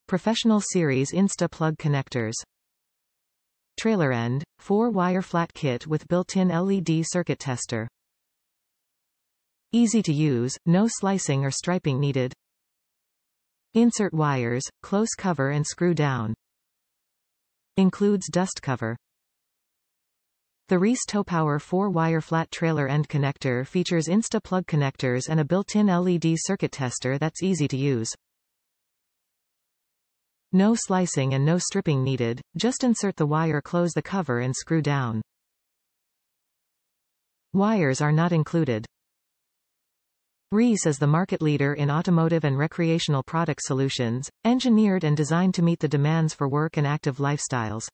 Professional Series Insta-Plug connectors. Trailer end, 4-wire flat kit with built-in LED circuit tester. Easy to use, no slicing or striping needed. Insert wires, close cover and screw down. Includes dust cover. The Reese Towpower 4-wire flat trailer end connector features Insta-Plug connectors and a built-in LED circuit tester that's easy to use. No slicing and no stripping needed, just insert the wire, close the cover and screw down. Wires are not included. Reese is the market leader in automotive and recreational product solutions, engineered and designed to meet the demands for work and active lifestyles.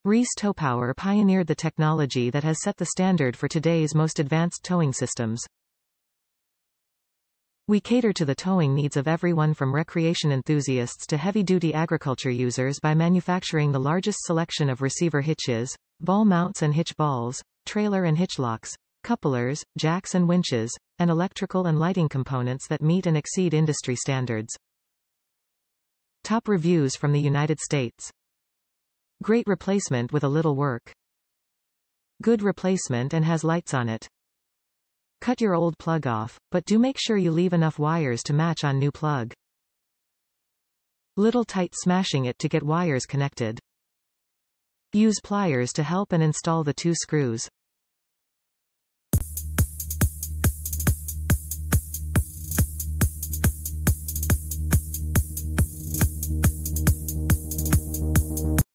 Reese Towpower pioneered the technology that has set the standard for today's most advanced towing systems. We cater to the towing needs of everyone from recreation enthusiasts to heavy-duty agriculture users by manufacturing the largest selection of receiver hitches, ball mounts and hitch balls, trailer and hitch locks, couplers, jacks and winches, and electrical and lighting components that meet and exceed industry standards. Top reviews from the United States. Great replacement with a little work. Good replacement and has lights on it. Cut your old plug off, but do make sure you leave enough wires to match on new plug. Little tight smashing it to get wires connected. Use pliers to help and install the 2 screws.